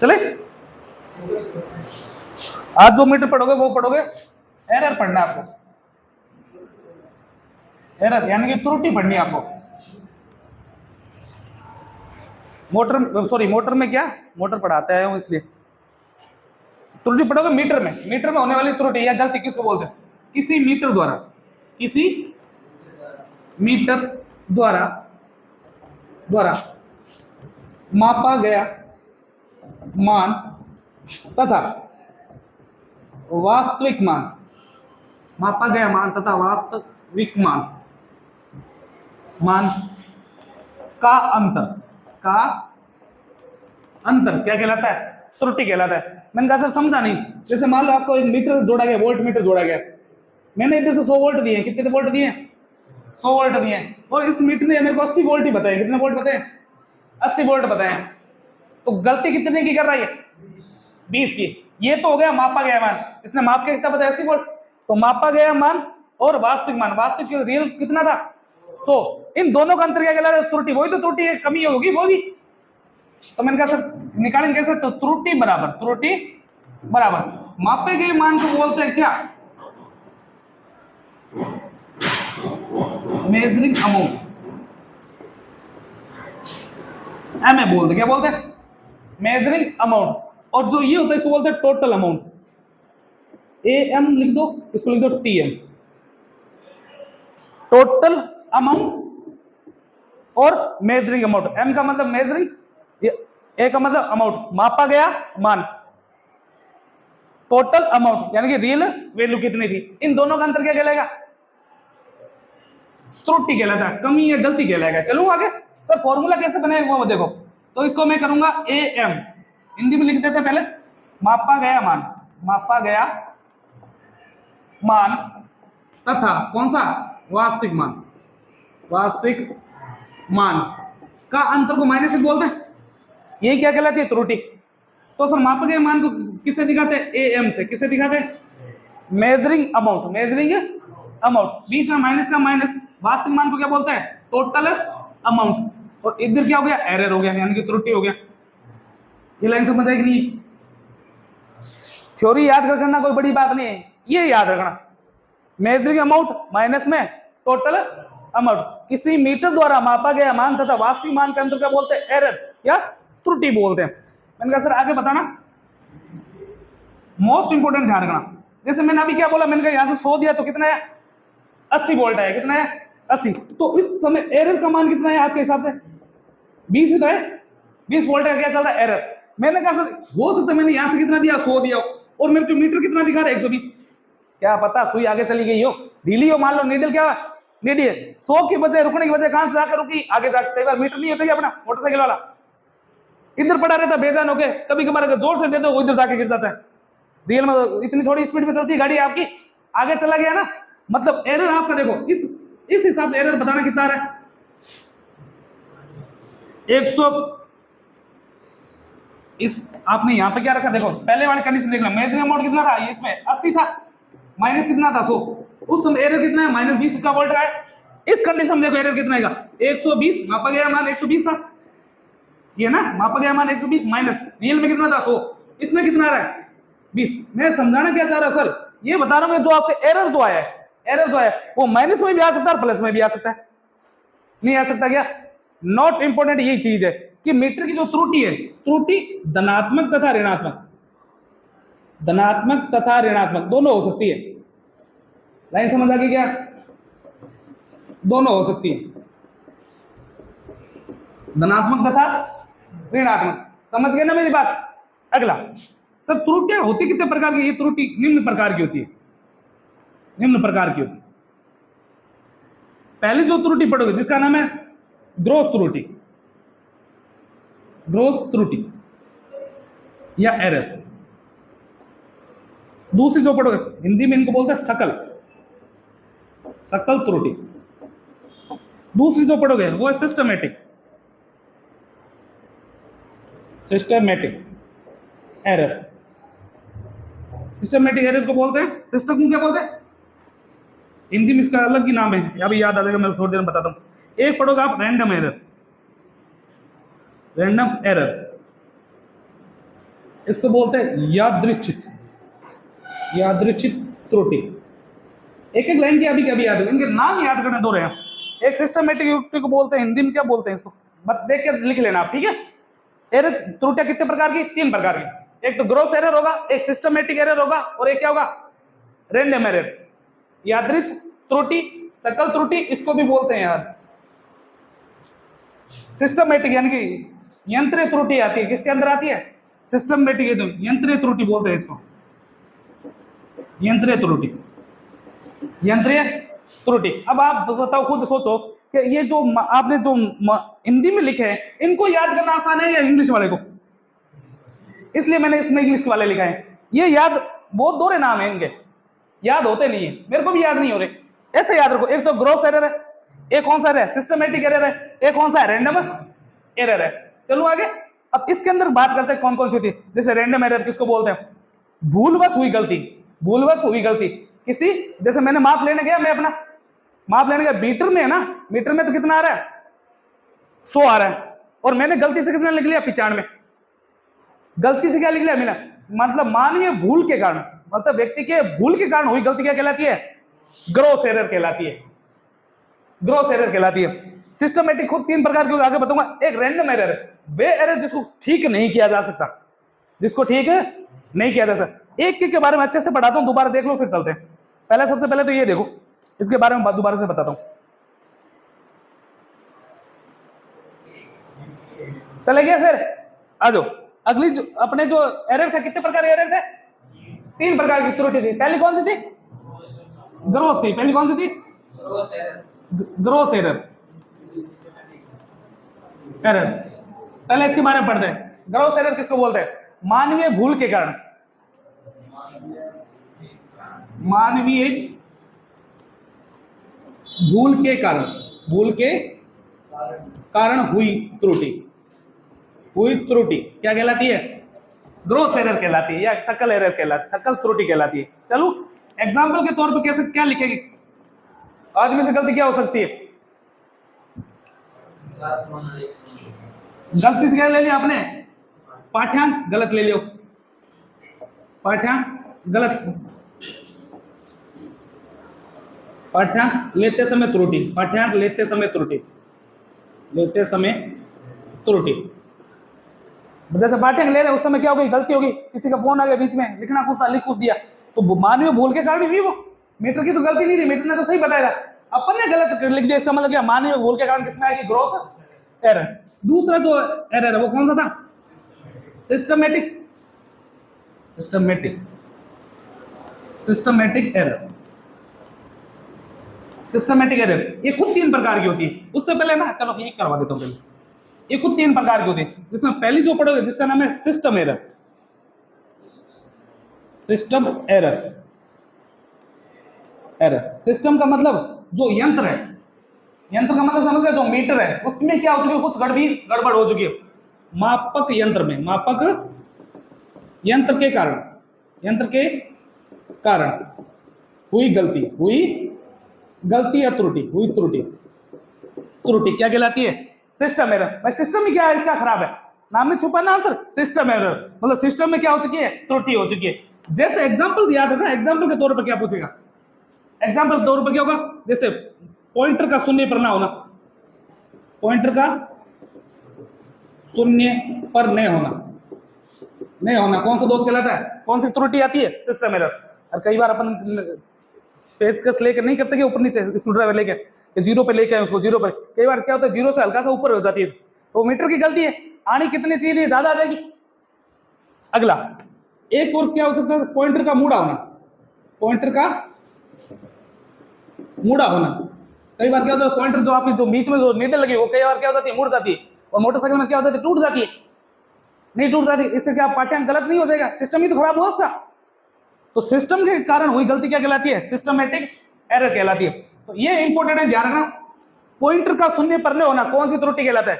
चले, आज जो मीटर पढ़ोगे वो पढ़ोगे, एरर पढ़ना आपको, एरर यानी कि त्रुटि पढ़नी है आपको। मोटर, सॉरी मोटर में क्या, मोटर पढ़ाते हैं इसलिए त्रुटि पढ़ोगे मीटर में। मीटर में होने वाली त्रुटि या गलती किसको बोलते हैं? किसी मीटर द्वारा, किसी मीटर द्वारा मापा गया मान तथा वास्तविक मान, मापा गया मान तथा वास्तविक मान का अंतर क्या कहलाता है? त्रुटि कहलाता है। मैंने कहा सर समझा नहीं। जैसे मान लो आपको एक मीटर जोड़ा गया, वोल्ट मीटर जोड़ा गया, मैंने इधर से 100 वोल्ट दिए, कितने वोल्ट दिए? 100 वोल्ट दिए, और इस मीटर ने मेरे को 80 वोल्ट ही बताए। कितने वोल्ट बताए? 80 वोल्ट बताए। तो गलती कितने की कर रहा है? 20 की। ये तो हो गया मापा गया मान, इसने माप के कितना बताया? 80 वोल्ट। तो मापा गया मान और वास्तविक मान, वास्तविक रियल कितना था? 100। इन दोनों का अंतर क्या कहलाता है? त्रुटि। वही तो त्रुटि है, कमी होगी वो भी। तो मैंने कहा सर निकालेंगे कैसे? तो त्रुटि बराबर मापे गए मान को बोलते हैं क्या? मेजरिंग अमाउंट, एम ए बोलते, क्या बोलते हैं? Measuring amount. और जो ये होता है इसको बोलते हैं टोटल अमाउंट। ए एम लिख दो, इसको लिख दो टी एम, टोटल अमाउंट और मेजरिंग अमाउंट। एम का मतलब मेजरिंग, ए का मतलब अमाउंट, मापा गया मान, टोटल अमाउंट यानी कि रियल वैल्यू कितनी थी। इन दोनों का अंतर क्या कहलाएगा? त्रुटि कहलाता है, कमी या गलती कहलाएगा। चलूं आगे। सर फॉर्मूला कैसे बनाएगा वो देखो। तो इसको मैं करूंगा ए एम, हिंदी में लिख देते हैं पहले, मापा गया मान तथा कौन सा? वास्तविक मान का अंतर को माइनस से बोलते हैं। ये क्या कहलाती है? त्रुटि। तो सर मापा गया मान को किससे दिखाते हैं? ए एम से। किससे दिखाते हैं? मेजरिंग अमाउंट, बीच में माइनस का माइनस। वास्तविक मान को क्या बोलते हैं? Total amount. और इधर क्या हो गया? एरर हो गया, यानी कि त्रुटि हो गया। ये लाइन समझ आएगी नहीं? थ्योरी याद रखना कोई बड़ी बात नहीं है, ये याद रखना। मेजरिंग अमाउंट माइनस में टोटल अमाउंट। किसी मीटर द्वारा मापा गया मान तथा वास्तविक मान के अंतर क्या बोलते हैं? एरर या त्रुटि बोलते हैं। मैंने कहा सर आगे बताना, मोस्ट इंपोर्टेंट ध्यान रखना। जैसे मैंने अभी क्या बोला, मैंने कहा यहां से 100 दिया तो कितना है? 80 वोल्ट है। कितना है? 80। तो इस समय एरर का मान कितना है आपके हिसाब से? 20 ही तो है, 20 वोल्ट का क्या चल रहा है? एरर। मैंने कहा सर हो सकता है मैंने यहां से कितना दिया? 100 दिया और मेरे को मीटर कितना दिखा रहा है? 120। क्या पता सुई आगे चली गई हो, ढीली हो, मान लो नीडल क्या नीडी है, 100 की बजाय रुकने की बजाय कहां से जाकर रुकी? आगे जाकर। कई बार मीटर नहीं होता अपना मोटरसाइकिल वाला, इधर पड़ा रहता बेजान होके, कभी कभार अगर जोर से दे दो वो इधर जाके गिर जाता है। रियल में इतनी थोड़ी स्पीड में चलती है गाड़ी आपकी, आगे चला गया ना। मतलब एरर आपका देखो इस हिसाब से एरर बताना कितना है? 100। इस आपने यहां पे क्या रखा? देखो पहले वाले कंडीशन देख लो, मेजरिंग अमाउंट कितना था? ये इसमें 80 था, माइनस कितना था? 100। उस समय एरर कितना है? माइनस 20 का वोल्ट का है। इस कंडीशन में देखो एरर कितना है? 120। मापा गया मान 120 था, ये ना, मापा गया मान 120 माइनस रियल में कितना था? 100। इसमें कितना आ रहा है? 20। मैं समझाना क्या चाह रहा हूं सर, ये बता रहा हूं जो आपके एरर जो आया है वो माइनस में भी आ सकता है और प्लस में भी आ सकता है। नहीं आ सकता क्या? नॉट इंपोर्टेंट यही चीज है कि मीटर की जो त्रुटि है, त्रुटि धनात्मक तथा ऋणात्मक दोनों हो सकती है। लाइन समझ आ गई क्या? दोनों हो सकती है, धनात्मक तथा ऋणात्मक। समझ गए ना मेरी बात? अगला सर त्रुटियां होती कितने प्रकार की? ये त्रुटि निम्न प्रकार की होती है, पहले जो त्रुटि पढ़ोगे जिसका नाम है ग्रोस त्रुटि या एरर। दूसरी जो पढ़ोगे, हिंदी में इनको बोलते हैं सकल त्रुटि। दूसरी जो पढ़ोगे वो है सिस्टमेटिक एरर। सिस्टमेटिक एरर को बोलते हैं, सिस्टम को क्या बोलते हैं? हिंदी में इसका अलग ही नाम है, अभी याद आ जाएगा, मैं थोड़ी देर में बताता हूं। एक पढ़ोगे आप रैंडम एरर। इसको बोलते हैं यादृच्छिक, यादृच्छिक त्रुटि। एक एक लाइन की अभी कभी याद, इनके नाम याद करने दो रहे हैं। एक सिस्टमेटिक त्रुटि को बोलते हैं, हिंदी में क्या बोलते हैं इसको, बस देख के लिख लेना आप, ठीक है। एरर त्रुटियां कितने प्रकार की, 3 प्रकार की। एक तो ग्रॉस एरर होगा, एक सिस्टमेटिक एरर होगा, और एक क्या होगा, रैंडम एरर। यादृच्छिक त्रुटि, सकल त्रुटि इसको भी बोलते हैं यार। सिस्टमेटिक यानी कि यंत्रीय त्रुटि आती है, किसके अंदर आती है, सिस्टमेटिक, यंत्रीय त्रुटि बोलते हैं इसको, यंत्रीय त्रुटि, यंत्रीय त्रुटि। अब आप बताओ, खुद सोचो कि ये जो आपने जो हिंदी में लिखे हैं, इनको याद करना आसान है या इंग्लिश वाले को, इसलिए मैंने इसमें इंग्लिश वाले लिखा है। ये याद बहुत दोहरे नाम है इनके, याद होते नहीं है, मेरे को भी याद नहीं हो रहे। ऐसे याद रखो, एक तो ग्रॉस एरर है, एक कौन सा है, सिस्टमेटिक एरर है, एक कौन सा है, रैंडम एरर है। चलो आगे, अब इसके अंदर बात करते हैं कौन कौन सी होती है। जैसे रैंडम एरर किसको बोलते हैं, भूलवश हुई गलती, भूलवश हुई गलती किसी, जैसे मैंने माप लेने गया, मैं अपना माप लेने गया, मीटर में है ना, मीटर में तो कितना आ रहा है, 100 आ रहा है, और मैंने गलती से कितना लिख लिया, 95। गलती से क्या लिख लिया मैंने, मतलब मानवीय भूल के कारण, मतलब व्यक्ति के भूल के कारण हुई गलती क्या कहलाती है, ग्रॉस एरर कहलाती है, ग्रॉस एरर कहलाती है। सिस्टमेटिक खुद 3 प्रकार की, आगे बताऊंगा। एक रैंडम एरर है, वे एरर जिसको ठीक नहीं किया जा सकता, जिसको ठीक नहीं किया जा सकता। एक के बारे में अच्छे से पढ़ाता हूं, दोबारा देख लो फिर चलते हैं। पहले सबसे पहले तो ये देखो, इसके बारे में दोबारा से बताता हूं, चले गया सर, आ जाओ। अगली जो अपने जो एरर थे, कितने प्रकार के एरर थे, 3 प्रकार की त्रुटि थी। पहली कौन सी थी, ग्रॉस थी, पहली कौन सी थी, ग्रॉस एरर, एरर। पहले इसके बारे में पढ़ते हैं। ग्रॉस एरर किसको बोलते हैं, मानवीय भूल के कारण, मानवीय भूल के कारण, भूल के कारण हुई त्रुटि, हुई त्रुटि क्या कहलाती है, ग्रॉस एरर कहलाती है, या सकल एरर कहलाती है, सकल त्रुटि कहलाती है। चलो एग्जांपल के तौर पे कैसे क्या लिखेगी, आदमी से गलती क्या हो सकती है, गलती से क्या ले लिया आपने, पाठ्यांक गलत ले लियो, पाठ्यांक गलत, पाठ्यांक लेते समय त्रुटि, पाठ्यांक लेते समय त्रुटि, लेते समय त्रुटि। जैसे पाठ्यांक ले रहे उस समय क्या होगी, गलती होगी, किसी का फोन आ गया बीच में, लिखना कुछ था, लिख कुछ दिया, तो मानवीय भूल के कारण हुई वो, मीटर की तो गलती नहीं थी, मीटर ने तो सही बताया, अपन ने गलत लिख दिया, इसका मतलब क्या, मानवीय भूल के कारण किसमें आएगी, ग्रॉस एरर। दूसरा जो एरर है वो कौन सा था, systematic, systematic, systematic error, systematic error. ये खुद 3 प्रकार की होती है। उससे पहले ना, चलो ये करवा देता हूं, ये खुद 3 प्रकार की होती है, जिसमें पहली जो पढ़ोगे जिसका नाम है system error, system error, error. System का मतलब जो यंत्र है, यंत्र का मतलब समझ गए, जो मीटर है उसमें क्या हो चुकी है, कुछ गड़बड़ हो चुकी है, मापक यंत्र में, मापक यंत्र के कारण, यंत्र के कारण हुई गलती, हुई गलती या त्रुटि, हुई त्रुटि, त्रुटि क्या कहलाती है, सिस्टम एरर। भाई सिस्टम ही क्या है, इसका खराब है, नाम में छुपा ना आंसर, सिस्टम एरर, मतलब सिस्टम में क्या हो चुकी है, त्रुटि हो चुकी है। जैसे एग्जांपल दिया था ना, एग्जांपल के तौर पर क्या पूछेगा, एग्जांपल के तौर पर क्या होगा, जैसे पॉइंटर का शून्य पर ना होना, पॉइंटर का शून्य पर नहीं होना, नहीं होना, कौन सा दोष कहलाता है, कौन सी त्रुटि आती है, सिस्टम एरर। और कई बार अपन पेचकस लेकर नहीं करते कि ऊपर नीचे स्क्रू ड्राइवर लेके जीरो पे लेके आए उसको, जीरो पे, कई बार क्या होता है, जीरो से हल्का सा ऊपर हो जाती है, तो मीटर की गलती है, आनी कितनी चाहिए, ज्यादा आ जाएगी। अगला एक और क्या हो सकता है, पॉइंटर का मुड़ा होना, पॉइंटर का मुड़ा होना। कई बार क्या होता है, पॉइंटर जो आपकी जो बीच में जो नीडल लगी वो कई बार क्या हो जाती है, मुड़ जाती है, और मोटरसाइकिल में क्या हो जाती है, टूट जाती है, नहीं टूट जाती। इससे क्या पाठ्यांक गलत नहीं हो जाएगा, सिस्टम ही तो खराब हुआ उसका। तो सिस्टम के कारण हुई गलती क्या कहलाती है, सिस्टमेटिक एरर कहलाती है। तो ये इंपॉर्टेंट है, ध्यान रखना। पॉइंटर का शून्य पर न होना कौन सी त्रुटि कहलाता है,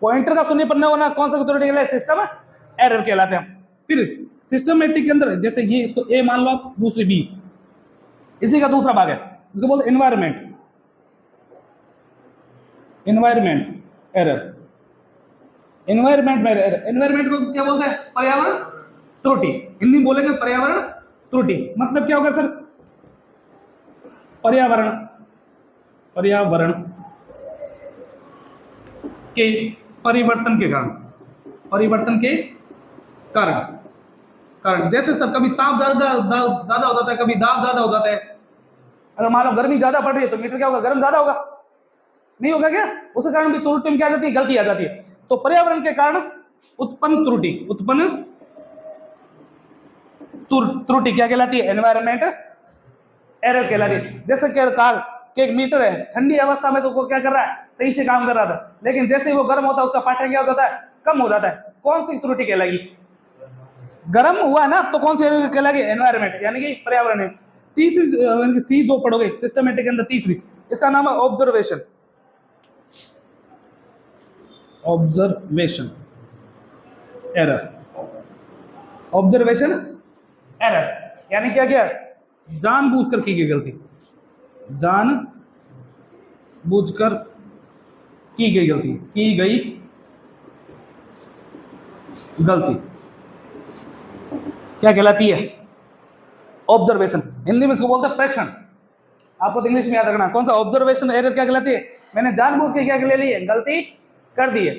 पॉइंटर का शून्य पर न होना कौन सा त्रुटि कहलाता है, सिस्टम एरर कहलाते हैं। फिर सिस्टमेटिक के अंदर जैसे ये इसको ए मान लो आप, दूसरी बी, इसी का दूसरा भाग है, इसको बोलते एनवायरमेंट, एनवायरमेंट एरर, एनवायरमेंट में एरर, एनवायरमेंट को क्या बोलते हैं? पर्यावरण त्रुटि। हिंदी में बोलेंगे पर्यावरण त्रुटि। मतलब क्या होगा सर? पर्यावरण के परिवर्तन के कारण, परिवर्तन के कारण जैसे सर कभी ताप ज्यादा हो जाता है, कभी दाब ज्यादा हो जाता है। अगर मान लो गर्मी ज्यादा पड़ रही है तो मीटर क्या होगा? गर्म ज्यादा होगा, नहीं होगा क्या? उसके कारण भी त्रुटि में क्या आ जाती है? गलती आ जाती है। तो पर्यावरण के कारण उत्पन्न त्रुटि क्या कहलाती है? एनवायरमेंट एरर कहलाती है। जैसे कार के एक मीटर है, ठंडी अवस्था में तो वो क्या कर रहा है? सही से काम कर रहा था, लेकिन जैसे ही वो गर्म होता है उसका पाठ्य क्या हो जाता है? कम हो जाता है। कौन सी त्रुटि कहलाएगी? गर्म हुआ ना तो कौन सी कहलाएगी? एनवायरमेंट यानी कि पर्यावरण है। तीसरी सी जो पढ़ोगे सिस्टमेटिक के अंदर, तीसरी इसका नाम है observation. Observation error, observation error यानी क्या क्या? जानबूझकर की गई गलती, जानबूझकर की गई गलती क्या कहलाती है? ऑब्जर्वेशन। हिंदी में इसको बोलते हैं प्रेक्षण। आपको इंग्लिश में याद रखना कौन सा? ऑब्जर्वेशन एरर क्या कहलाती है? मैंने जानबूझ के क्या ले ली है? गलती कर दी है।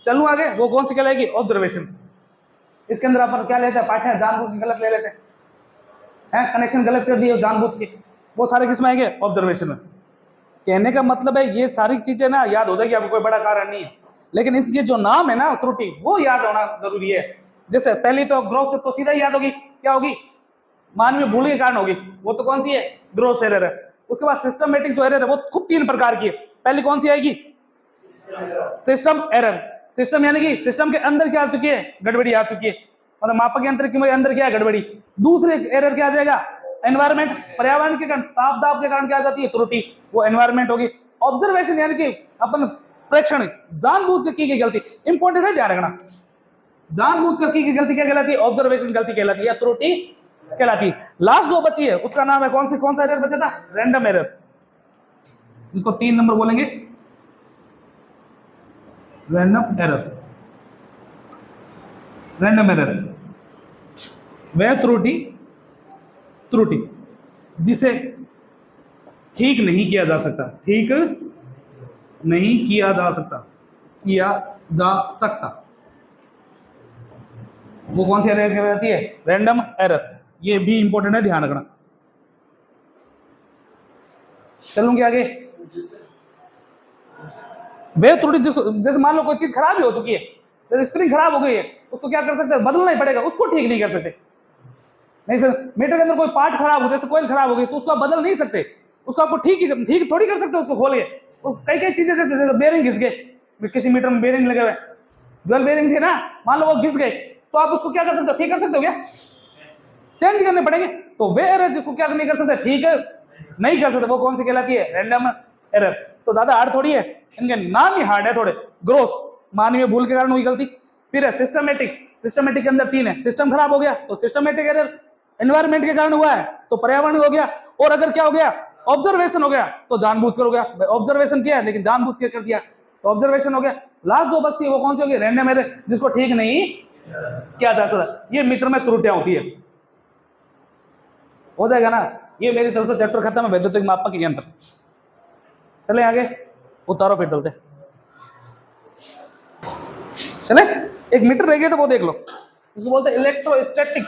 चलूं आगे, वो कौन सी कहलाएगी? ऑब्जर्वेशन। इसके अंदर अपन क्या लेते हैं? पाठ्य जानबूझ के गलत ले लेते हैं, कनेक्शन गलत कर दिए जानबूझ के, वो सारे किस में आएंगे? ऑब्जर्वेशन में। कहने का मतलब है ये सारी चीजें ना याद हो जाएगी आपको, कोई बड़ा कारण नहीं है, लेकिन इसके जो नाम है ना त्रुटि, वो याद होना जरूरी है। जैसे पहली तो ग्रोथ तो सीधा ही याद होगी, क्या होगी? मानवीय भूल के कारण होगी, वो तो कौन सी है? ग्रोथ एरर है। उसके बाद सिस्टमेटिक जो एरर है वो खुद 3 प्रकार की है। पहली कौन सी आएगी? System error. सिस्टम यानी कि सिस्टम के अंदर क्या आ चुकी है? गड़बड़ी आ चुकी है, मतलब मापक यंत्र के अंदर क्या है? गड़बड़ी। दूसरे एरर क्या आ जाएगा? एनवायरमेंट, पर्यावरण के कारण, ताप दाब के कारण क्या आ जाती है? त्रुटि, वो एनवायरमेंट होगी। ऑब्जर्वेशन यानी कि अपन प्रेक्षण, जानबूझ कर की गई गलती। इंपॉर्टेंट है, ध्यान रखना। जानबूझ कर की गई गलती क्या कहलाती है? ऑब्जर्वेशन गलती कहलाती है या त्रुटि कहलाती है। लास्ट जो बची है उसका नाम है कौन सा एरर बचा था? Random error. इसको 3 नंबर बोलेंगे, रैंडम एरर। रैंडम एरर वह त्रुटि जिसे ठीक नहीं किया जा सकता, वो कौन सी एरर कहलाती है? Random error. ये भी इंपॉर्टेंट है, ध्यान रखना। चलूंगे आगे। वे त्रुटि जिसको, जैसे मान लो कोई चीज खराब ही हो चुकी है, जैसे स्प्रिंग खराब हो गई है, उसको क्या कर सकते हैं? बदलना ही पड़ेगा, उसको ठीक नहीं कर सकते। नहीं सर, मीटर के अंदर कोई पार्ट खराब हो, जैसे कोयल खराब हो गई, तो उसको आप बदल नहीं सकते, उसको आपको ठीक थोड़ी कर सकते उसको खोल के। कई चीजें जैसे बेरिंग घिस गए, किसी मीटर में बेरिंग लगे हुए, ज्वेल बेरिंग थे ना, मान लो वो घिस गए, तो आप उसको क्या कर सकते हो? ठीक कर सकते हो क्या? चेंज करने पड़ेंगे। तो वे एरर जिसको क्या नहीं कर सकते, ठीक नहीं कर सकते, वो कौन सी कहलाती है? Random error. तो ज्यादा हार्ड थोड़ी है, इनके नाम ही हार्ड है थोड़े। ग्रोस, मानवीय भूल के कारण हुई गलती। फिर है सिस्टमेटिक के अंदर 3 है। सिस्टम खराब हो गया तो सिस्टमेटिक एरर, एनवायरमेंट के कारण हुआ है तो पर्यावरण हो गया, और अगर क्या हो गया? ऑब्जर्वेशन हो गया तो जानबूझकर हो गया। ऑब्जर्वेशन किया है लेकिन जानबूझ के कर दिया तो ऑब्जर्वेशन हो गया। लास्ट जो बचती है वो कौन सी होगी? रैंडम एरर, जिसको ठीक नहीं किया जा सकता। ये मीटर में त्रुटियां होती है। हो जाएगा ना? ये मेरी तरफ से चैप्टर खत्म है, वैद्युतिक मापक यंत्र। चले आगे, उतारो फिर चलते। चले, एक मीटर रह गया तो वो देख लो, इसको बोलते हैं इलेक्ट्रोस्टैटिक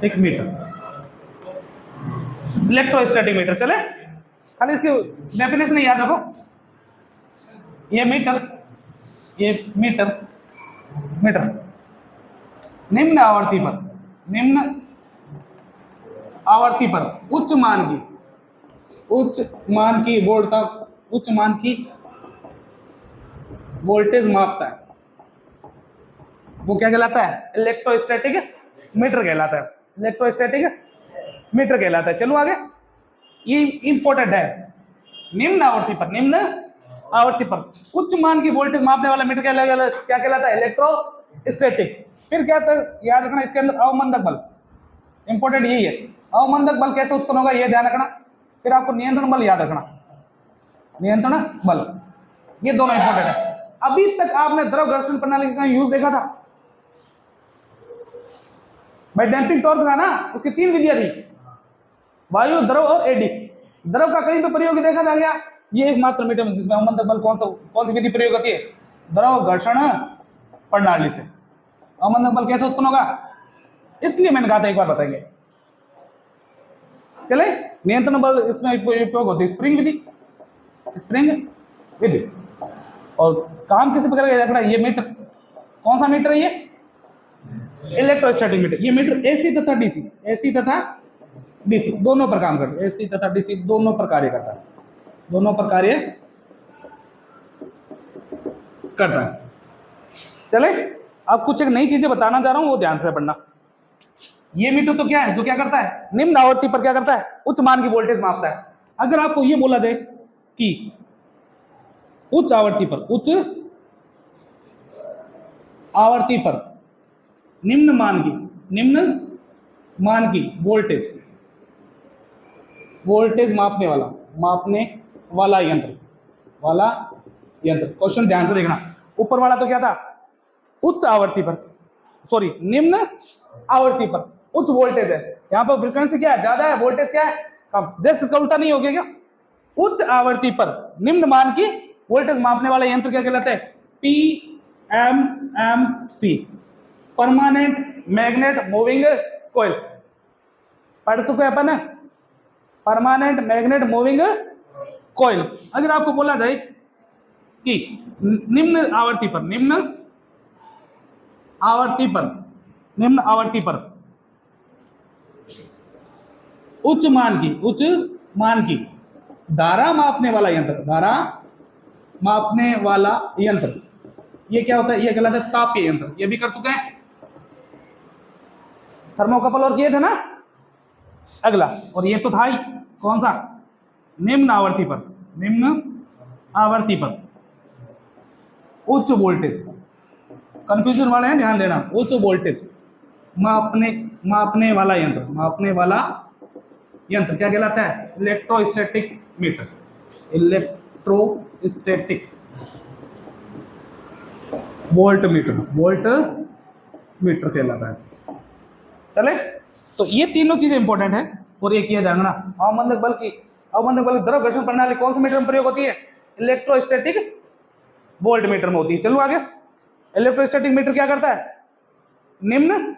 एक मीटर, इलेक्ट्रोस्टैटिक मीटर। चले, खाली इसकी डेफिनेशन याद रखो। ये मीटर निम्न आवर्ती पर उच्च मान की वोल्टेज मापता है, वो क्या कहलाता है? इलेक्ट्रोस्टैटिक मीटर कहलाता है। इलेक्ट्रोस्टैटिक मीटर कहलाता है। चलो आगे, ये इंपॉर्टेंट है। निम्न आवर्ती पर उच्च मान की वोल्टेज मापने वाला मीटर क्या कहलाता है? इलेक्ट्रोस्टैटिक। फिर क्या था, याद रखना, इसके अंदर अवमंदक बल, इंपॉर्टेंट यही है। अवमंदक बल कैसे उत्पन्न होगा ये ध्यान रखना। फिर आपको नियंत्रण बल याद रखना। नियंत्रण बल, ये दोनों इंपॉर्टेंट है। अभी तक आपने द्रव घर्षण प्रणाली का यूज देखा था भाई, डैम्पिंग टॉर्क था ना, उसकी 3 विधियां थी, वायु, द्रव और एडी। द्रव का कहीं पे प्रयोग देखा था क्या? ये एकमात्र मीडियम जिसमें अवमंदक बल कौन सी विधि प्रयोग होती है? द्रव घर्षण प्रणाली से। अवमंदक बल कैसे उत्पन्न होगा? इसलिए मैंने कहा था एक बार बताएंगे। चले, नियंत्रण बल इसमें उपयोग होती है स्प्रिंग विधि, स्प्रिंग विधि। और काम किसी प्रकार का रखना, ये मीटर कौन सा मीटर है? ये इलेक्ट्रोस्टैटिक मीटर। ये मीटर एसी तथा डीसी, एसी तथा डीसी दोनों पर काम करता है, एसी तथा डीसी दोनों पर कार्य करता है, दोनों पर कार्य करता है। चले, अब कुछ एक नई चीजें बताना चाह रहा हूं, वो ध्यान से पढ़ना। ये मीटर तो क्या है, जो क्या करता है? निम्न आवृत्ति पर क्या करता है? उच्च मान की वोल्टेज मापता है। अगर आपको ये बोला जाए कि उच्च आवृत्ति पर, उच्च आवृत्ति पर निम्न मान की वोल्टेज मापने वाला यंत्र, क्वेश्चन ध्यान से देखना। ऊपर वाला तो क्या था? उच्च आवृत्ति पर, सॉरी निम्न आवृत्ति पर उच्च वोल्टेज है। यहां पर फ्रीक्वेंसी क्या है? ज्यादा है, वोल्टेज क्या है? कम। जैसे इसका उल्टा नहीं हो गया क्या? उच्च आवृत्ति पर निम्न मान की वोल्टेज मापने वाला यंत्र क्या कहलाता है? PMMC, permanent magnet moving coil. पढ़ चुके अपन है, परमानेंट मैग्नेट मूविंग कॉइल। अगर आपको बोला जाए कि निम्न आवृत्ति पर उच्च मान की धारा मापने वाला यंत्र, ये क्या होता है? ये कहलाता है तापीय यंत्र। ये भी कर चुके हैं, थर्मोकपल और किए थे ना। अगला, और ये तो था ही, कौन सा? निम्न आवृत्ति पर उच्च वोल्टेज। कंफ्यूजन वाले हैं, ध्यान देना। उच्च वोल्टेज मापने वाला यंत्र क्या कहलाता है? Electrostatic meter, electrostatic volt meter कहलाता है। चले, तो ये तीनों चीजें इंपॉर्टेंट है। और एक ये जानना, अवमंदक बल की द्रव घर्षण प्रणाली कौन से मीटर में प्रयोग होती है? इलेक्ट्रोस्टैटिक वोल्ट मीटर में होती है। चलो आगे। इलेक्ट्रोस्टैटिक मीटर क्या करता है? निम्न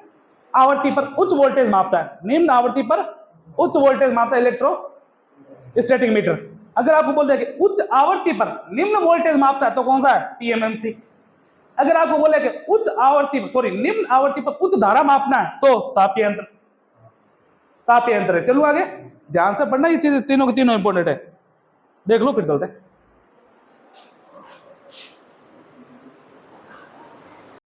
आवृत्ति पर उच्च वोल्टेज मापता है, इलेक्ट्रोस्टैटिक मीटर। अगर आपको बोल दे कि उच्च आवृत्ति पर निम्न वोल्टेज मापता है, तो कौन सा है? PMMC। अगर आपको बोले कि निम्न आवृत्ति पर उच्च धारा मापना है, तो तापीय यंत्र है। चलो आगे, ध्यान से पढ़ना, ये चीजें तीनों की तीनों इंपॉर्टेंट है। देख लो, फिर चलते हैं।